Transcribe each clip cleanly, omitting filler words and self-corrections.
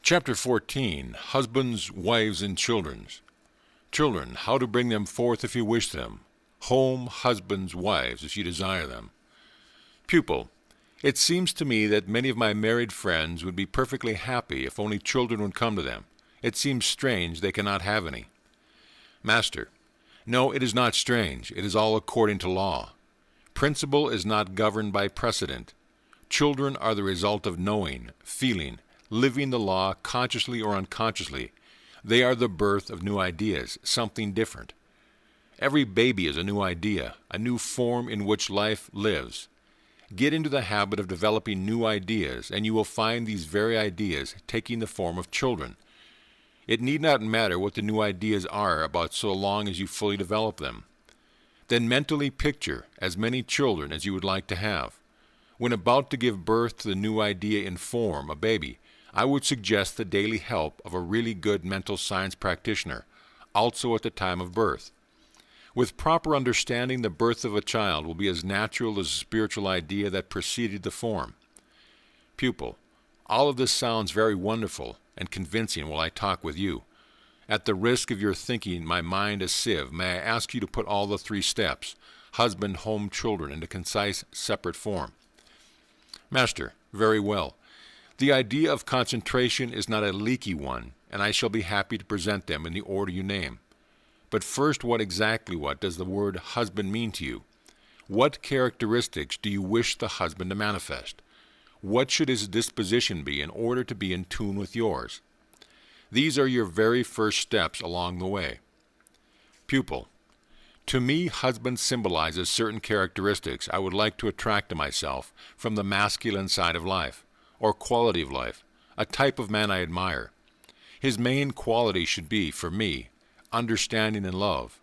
Chapter 14, Husbands, Wives, and Children. Children, how to bring them forth if you wish them. Home, husbands, wives, if you desire them. Pupil, it seems to me that many of my married friends would be perfectly happy if only children would come to them. It seems strange they cannot have any. Master, no, it is not strange. It is all according to law. Principle is not governed by precedent. Children are the result of knowing, feeling, living the law consciously or unconsciously. They are the birth of new ideas, something different. Every baby is a new idea, a new form in which life lives. Get into the habit of developing new ideas, and you will find these very ideas taking the form of children. It need not matter what the new ideas are about so long as you fully develop them. Then mentally picture as many children as you would like to have. When about to give birth to the new idea in form, a baby, I would suggest the daily help of a really good mental science practitioner, also at the time of birth. With proper understanding, the birth of a child will be as natural as the spiritual idea that preceded the form. Pupil, all of this sounds very wonderful and convincing while I talk with you. At the risk of your thinking my mind a sieve, may I ask you to put all the 3 steps, husband, home, children, into concise, separate form? Master, very well. The idea of concentration is not a leaky one, and I shall be happy to present them in the order you name. But first, what does the word husband mean to you? What characteristics do you wish the husband to manifest? What should his disposition be in order to be in tune with yours? These are your very first steps along the way. Pupil, to me, husband symbolizes certain characteristics I would like to attract to myself from the masculine side of life, or quality of life, a type of man I admire. His main quality should be, for me, understanding and love.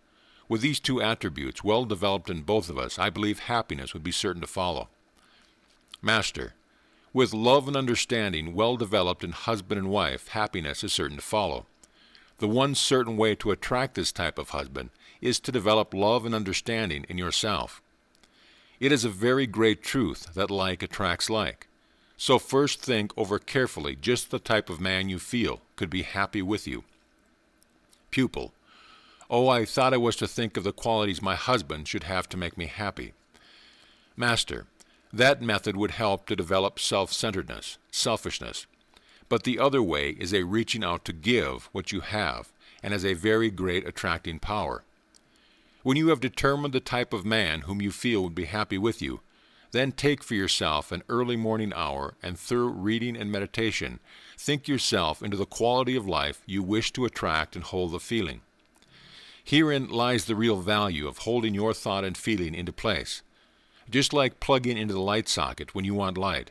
With these 2 attributes well developed in both of us, I believe happiness would be certain to follow. Master, with love and understanding well developed in husband and wife, happiness is certain to follow. The one certain way to attract this type of husband is to develop love and understanding in yourself. It is a very great truth that like attracts like. So first think over carefully just the type of man you feel could be happy with you. Pupil, oh, I thought I was to think of the qualities my husband should have to make me happy. Master, that method would help to develop self-centeredness, selfishness. But the other way is a reaching out to give what you have, and has a very great attracting power. When you have determined the type of man whom you feel would be happy with you, then take for yourself an early morning hour and thorough reading and meditation. Think yourself into the quality of life you wish to attract and hold the feeling. Herein lies the real value of holding your thought and feeling into place. Just like plugging into the light socket when you want light.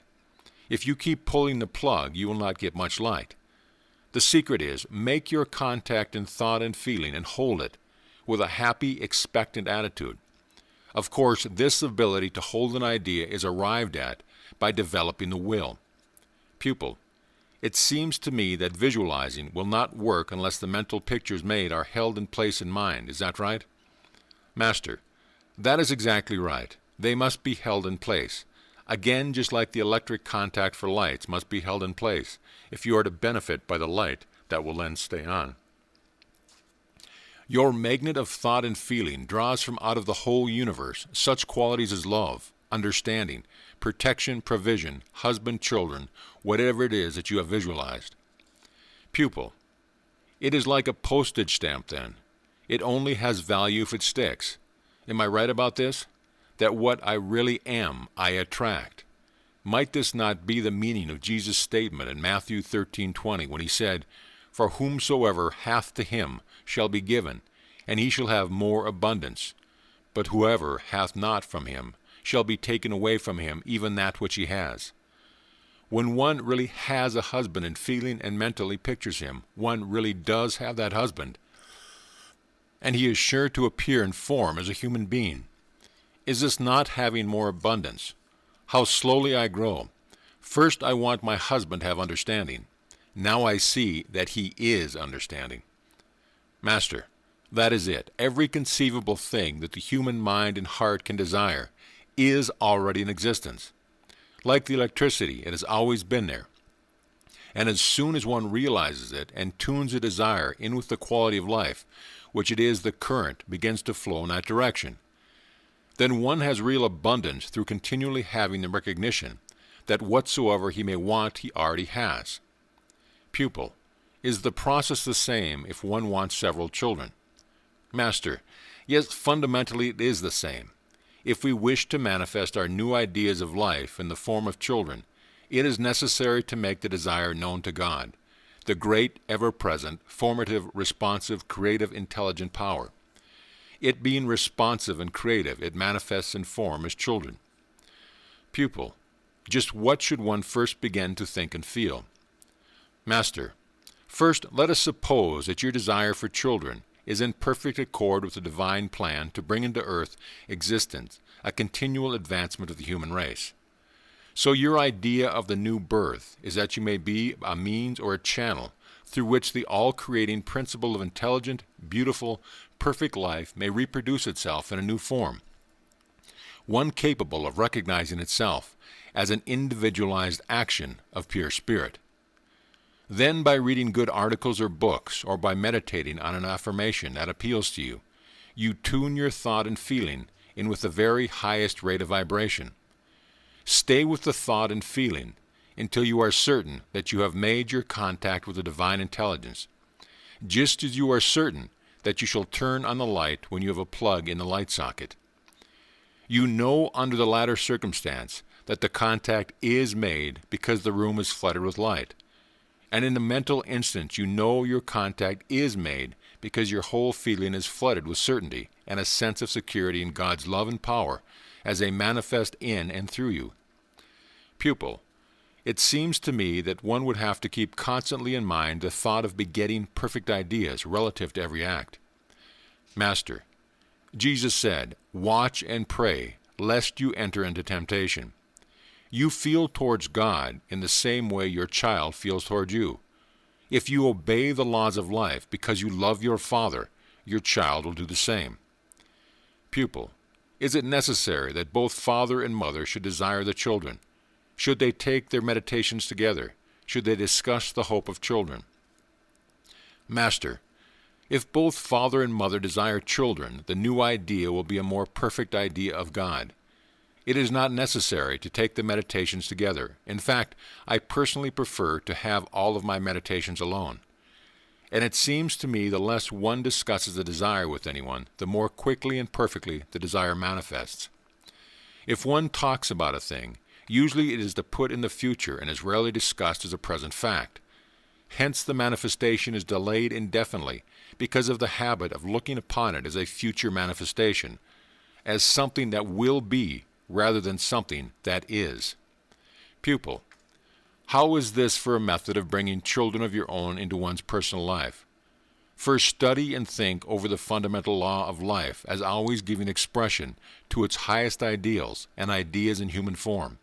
If you keep pulling the plug, you will not get much light. The secret is, make your contact in thought and feeling and hold it with a happy, expectant attitude. Of course, this ability to hold an idea is arrived at by developing the will. Pupil, it seems to me that visualizing will not work unless the mental pictures made are held in place in mind. Is that right? Master, that is exactly right. They must be held in place. Again, just like the electric contact for lights must be held in place if you are to benefit by the light that will then stay on. Your magnet of thought and feeling draws from out of the whole universe such qualities as love, understanding, protection, provision, husband, children, whatever it is that you have visualized. Pupil, it is like a postage stamp then. It only has value if it sticks. Am I right about this? That what I really am, I attract. Might this not be the meaning of Jesus' statement in Matthew 13:20 when he said, "For whomsoever hath to him shall be given, and he shall have more abundance. But whoever hath not from him shall be taken away from him even that which he has." When one really has a husband in feeling and mentally pictures him, one really does have that husband, and he is sure to appear in form as a human being. Is this not having more abundance? How slowly I grow. First I want my husband to have understanding. Now I see that he is understanding. Master, that is it. Every conceivable thing that the human mind and heart can desire is already in existence. Like the electricity, it has always been there. And as soon as one realizes it and tunes a desire in with the quality of life, which it is the current begins to flow in that direction, then one has real abundance through continually having the recognition that whatsoever he may want, he already has. Pupil, is the process the same if one wants several children? Master, yes, fundamentally it is the same. If we wish to manifest our new ideas of life in the form of children, it is necessary to make the desire known to God, the great, ever-present, formative, responsive, creative, intelligent power. It being responsive and creative, it manifests in form as children. Pupil, just what should one first begin to think and feel? Master, first let us suppose that your desire for children is in perfect accord with the divine plan to bring into earth existence a continual advancement of the human race. So your idea of the new birth is that you may be a means or a channel through which the all-creating principle of intelligent, beautiful, perfect life may reproduce itself in a new form, one capable of recognizing itself as an individualized action of pure spirit. Then by reading good articles or books, or by meditating on an affirmation that appeals to you, you tune your thought and feeling in with the very highest rate of vibration. Stay with the thought and feeling until you are certain that you have made your contact with the divine intelligence, just as you are certain that you shall turn on the light when you have a plug in the light socket. You know under the latter circumstance that the contact is made because the room is flooded with light. And in the mental instant you know your contact is made because your whole feeling is flooded with certainty and a sense of security in God's love and power as they manifest in and through you. Pupil, it seems to me that one would have to keep constantly in mind the thought of begetting perfect ideas relative to every act. Master, Jesus said, "Watch and pray, lest you enter into temptation." You feel towards God in the same way your child feels toward you. If you obey the laws of life because you love your father, your child will do the same. Pupil, is it necessary that both father and mother should desire the children? Should they take their meditations together? Should they discuss the hope of children? Master, if both father and mother desire children, the new idea will be a more perfect idea of God. It is not necessary to take the meditations together. In fact, I personally prefer to have all of my meditations alone. And it seems to me the less one discusses a desire with anyone, the more quickly and perfectly the desire manifests. If one talks about a thing, usually it is to put in the future and is rarely discussed as a present fact. Hence the manifestation is delayed indefinitely because of the habit of looking upon it as a future manifestation, as something that will be, rather than something that is. Pupil, how is this for a method of bringing children of your own into one's personal life? First, study and think over the fundamental law of life as always giving expression to its highest ideals and ideas in human form.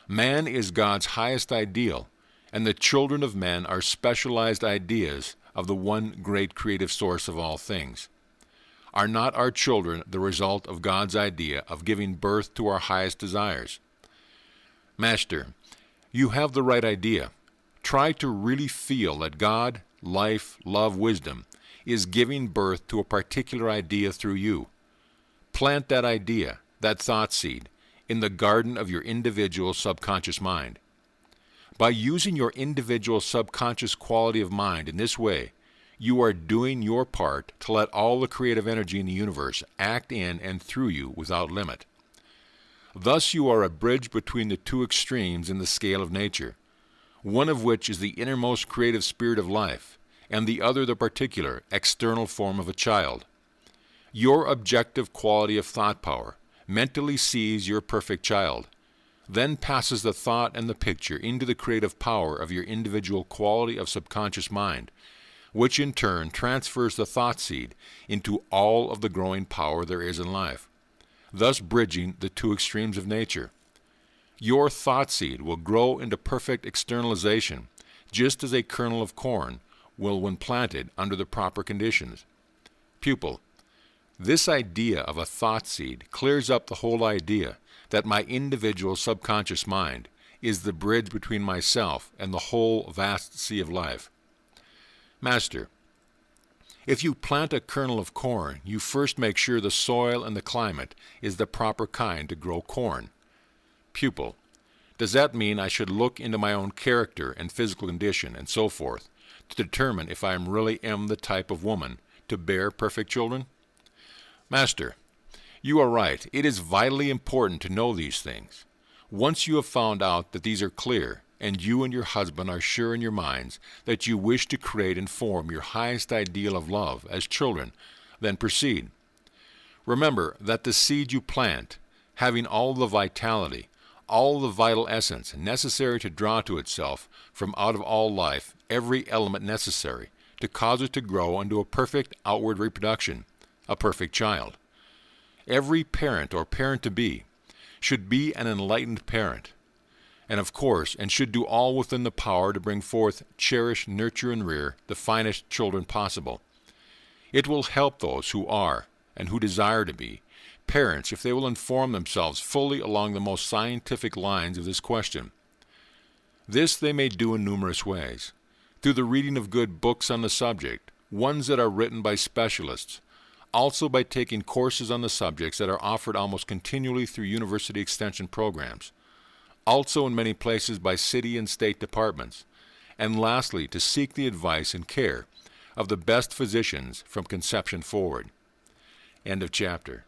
Man is God's highest ideal, and the children of men are specialized ideas of the one great creative source of all things. Are not our children the result of God's idea of giving birth to our highest desires? Master, you have the right idea. Try to really feel that God, life, love, wisdom, is giving birth to a particular idea through you. Plant that idea, that thought seed, in the garden of your individual subconscious mind. By using your individual subconscious quality of mind in this way, you are doing your part to let all the creative energy in the universe act in and through you without limit. Thus you are a bridge between the two extremes in the scale of nature, one of which is the innermost creative spirit of life, and the other the particular, external form of a child. Your objective quality of thought power mentally sees your perfect child, then passes the thought and the picture into the creative power of your individual quality of subconscious mind, which in turn transfers the thought seed into all of the growing power there is in life, thus bridging the two extremes of nature. Your thought seed will grow into perfect externalization, just as a kernel of corn will when planted under the proper conditions. Pupil, this idea of a thought seed clears up the whole idea that my individual subconscious mind is the bridge between myself and the whole vast sea of life. Master, if you plant a kernel of corn, you first make sure the soil and the climate is the proper kind to grow corn. Pupil, does that mean I should look into my own character and physical condition and so forth to determine if I really am the type of woman to bear perfect children? Master, you are right. It is vitally important to know these things. Once you have found out that these are clear, and you and your husband are sure in your minds that you wish to create and form your highest ideal of love as children, then proceed. Remember that the seed you plant, having all the vitality, all the vital essence necessary to draw to itself from out of all life every element necessary to cause it to grow into a perfect outward reproduction, a perfect child. Every parent or parent-to-be should be an enlightened parent, and of course, and should do all within the power to bring forth, cherish, nurture, and rear the finest children possible. It will help those who are, and who desire to be, parents if they will inform themselves fully along the most scientific lines of this question. This they may do in numerous ways, through the reading of good books on the subject, ones that are written by specialists, also by taking courses on the subjects that are offered almost continually through university extension programs, also in many places by city and state departments, and lastly to seek the advice and care of the best physicians from conception forward. End of chapter.